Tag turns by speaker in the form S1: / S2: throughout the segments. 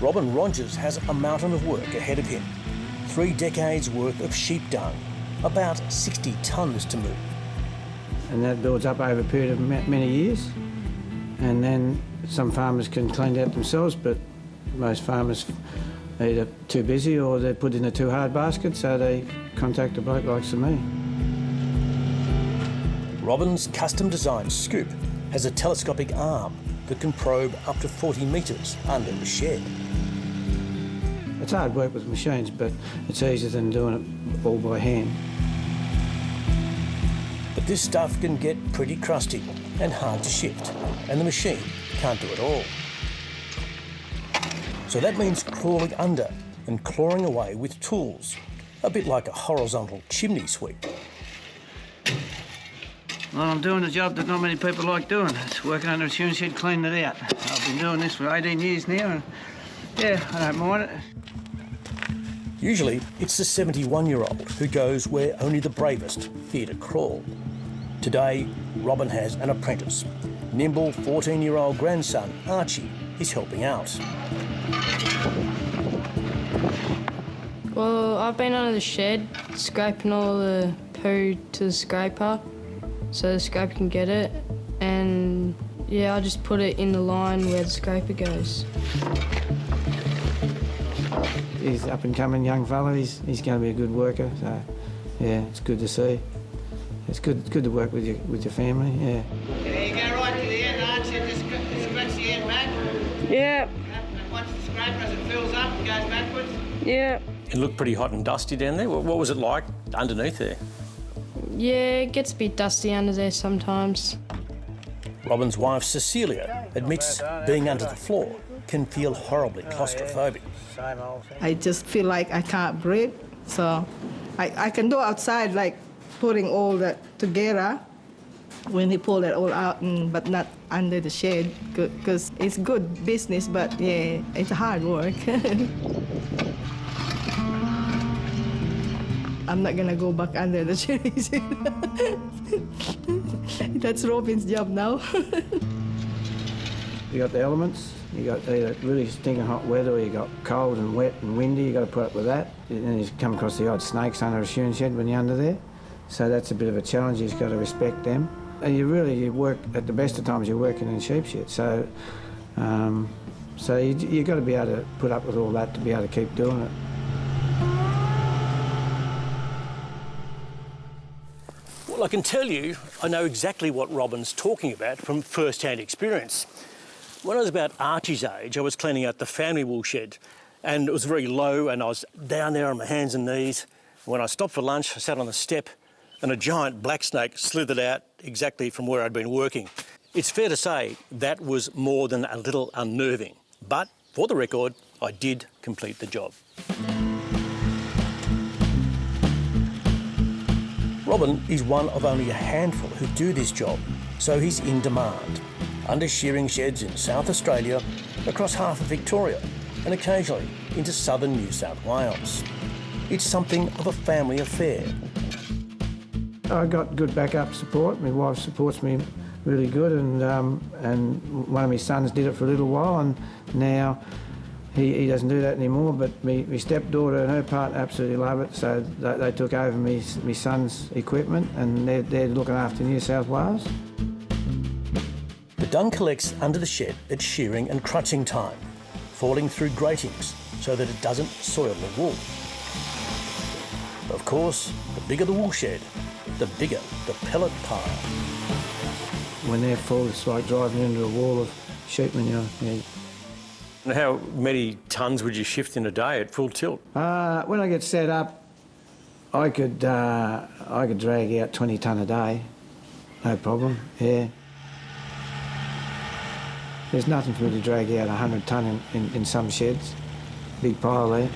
S1: Robin Rogers has a mountain of work ahead of him. 3 decades worth of sheep dung, about 60 tonnes to move.
S2: And that builds up over a period of many years. And then some farmers can clean it out themselves, but most farmers are either too busy or they're put in a too hard basket, so they contact a bloke like me.
S1: Robin's custom-designed scoop has a telescopic arm that can probe up to 40 metres under the shed.
S2: It's hard work with machines, but it's easier than doing it all by hand.
S1: But this stuff can get pretty crusty and hard to shift, and the machine can't do it all. So that means crawling under and clawing away with tools, a bit like a horizontal chimney sweep.
S2: Well, I'm doing a job that not many people like doing. It's working under a tune shed, cleaning it out. I've been doing this for 18 years now, and yeah, I don't mind it.
S1: Usually, it's the 71-year-old who goes where only the bravest fear to crawl. Today, Robin has an apprentice. Nimble 14-year-old grandson, Archie, is helping out.
S3: Well, I've been under the shed, scraping all the poo to the scraper, so the scraper can get it. And yeah, I just put it in the line where the scraper goes.
S2: He's up and coming young fella. He's going to be a good worker. So yeah, it's good to see. It's good to work with your family. Yeah.
S4: Yeah, you go right to the end, Archie, and just scratch the end back.
S3: Yeah.
S4: And watch the scraper as it fills up and goes backwards.
S3: Yeah.
S1: It looked pretty hot and dusty down there. What was it like underneath there?
S3: Yeah, it gets a bit dusty under there sometimes.
S1: Robin's wife, Cecilia, admits being under the floor can feel horribly claustrophobic.
S5: I just feel like I can't breathe, so I can do outside, like putting all that together when he pulled it all out, but not under the shed, because it's good business, but yeah, it's hard work. I'm not gonna go back under the shed. That's Robin's job now.
S2: You got the elements, you got either really stinking hot weather, or you got cold and wet and windy, you got to put up with that. And then you come across the odd snakes under a shooting shed when you're under there. So that's a bit of a challenge, you've got to respect them. And you work, at the best of times, you're working in a sheep shed. So, you've got to be able to put up with all that to be able to keep doing it.
S1: Well, I can tell you, I know exactly what Robin's talking about from first-hand experience. When I was about Archie's age, I was cleaning out the family wool shed, and it was very low, and I was down there on my hands and knees. When I stopped for lunch, I sat on the step, and a giant black snake slithered out exactly from where I'd been working. It's fair to say that was more than a little unnerving, but for the record, I did complete the job. Robin is one of only a handful who do this job, so he's in demand. Under shearing sheds in South Australia, across half of Victoria, and occasionally into southern New South Wales. It's something of a family affair.
S2: I got good backup support. My wife supports me really good, and one of my sons did it for a little while, and now he doesn't do that anymore, but my stepdaughter and her partner absolutely love it, so they took over my son's equipment, and they're looking after New South Wales.
S1: The dung collects under the shed at shearing and crutching time, falling through gratings so that it doesn't soil the wool. Of course, the bigger the wool shed, the bigger the pellet pile.
S2: When they're full, it's like driving into a wall of sheep manure. Yeah.
S1: And how many tonnes would you shift in a day at full tilt?
S2: When I get set up, I could drag out 20 tonne a day, no problem. Yeah. There's nothing for me to drag out 100 tonne in some sheds. Big pile there.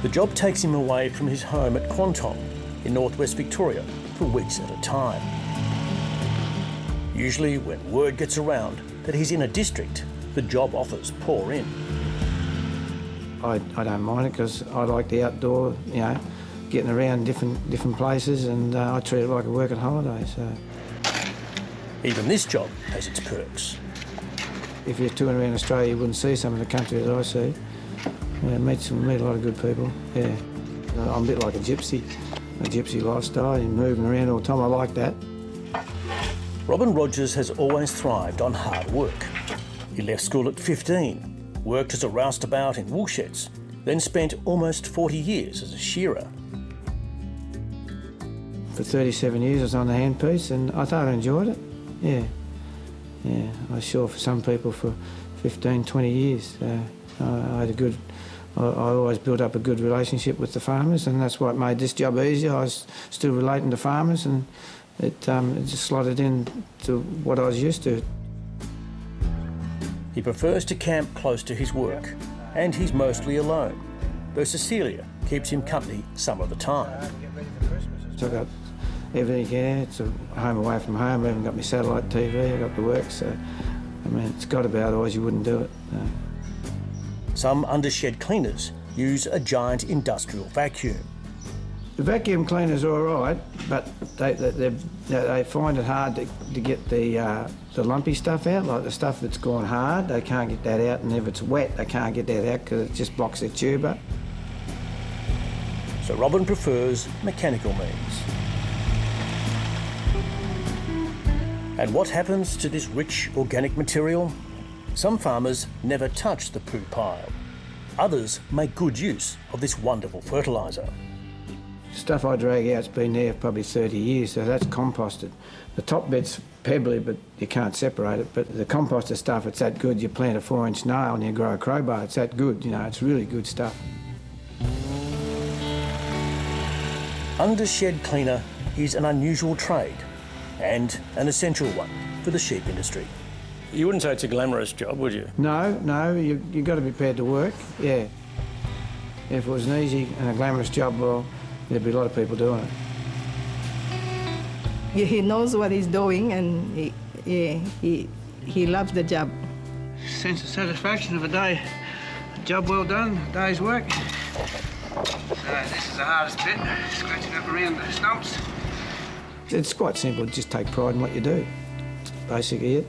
S1: The job takes him away from his home at Quanton in northwest Victoria for weeks at a time. Usually when word gets around that he's in a district, the job offers pour in.
S2: I don't mind it because I like the outdoor, getting around different places, and I treat it like a working holiday. So.
S1: Even this job has its perks.
S2: if you're touring around Australia, you wouldn't see some of the country that I see. Yeah, meet a lot of good people, yeah. I'm a bit like a gypsy lifestyle, and moving around all the time. I like that.
S1: Robin Rogers has always thrived on hard work. He left school at 15, worked as a roustabout in woolsheds, then spent almost 40 years as a shearer.
S2: For 37 years I was on the handpiece and I thought I enjoyed it, yeah. Yeah, I was sure for some people for 15, 20 years. I had I always built up a good relationship with the farmers, and that's what made this job easier. I was still relating to farmers, and it just slotted in to what I was used to.
S1: He prefers to camp close to his work, and he's mostly alone, though Cecilia keeps him company some of the time.
S2: So I got everything here. It's a home away from home. I even got my satellite TV. I got the works. So, I mean, it's got to be, otherwise you wouldn't do it.
S1: Some undershed cleaners use a giant industrial vacuum.
S2: The vacuum cleaners are all right, but they find it hard to get the lumpy stuff out, like the stuff that's gone hard. They can't get that out, and if it's wet, they can't get that out because it just blocks their tube up.
S1: So Robin prefers mechanical means. And what happens to this rich organic material? Some farmers never touch the poo pile. Others make good use of this wonderful fertiliser.
S2: Stuff I drag out's been there for probably 30 years, so that's composted. The top bit's pebbly, but you can't separate it. But the composted stuff, it's that good. You plant a 4-inch nail and you grow a crowbar. It's that good, you know, it's really good stuff.
S1: Undershed cleaner is an unusual trade and an essential one for the sheep industry. You wouldn't say it's a glamorous job, would you?
S2: No, you've got to be prepared to work, yeah. If it was an easy and a glamorous job, well, there'd be a lot of people doing it.
S5: Yeah, he knows what he's doing, and he loves the job.
S4: Sense of satisfaction of a job well done, a day's work. So this is the hardest bit, scratching up around the stumps.
S2: It's quite simple, just take pride in what you do. That's basically it.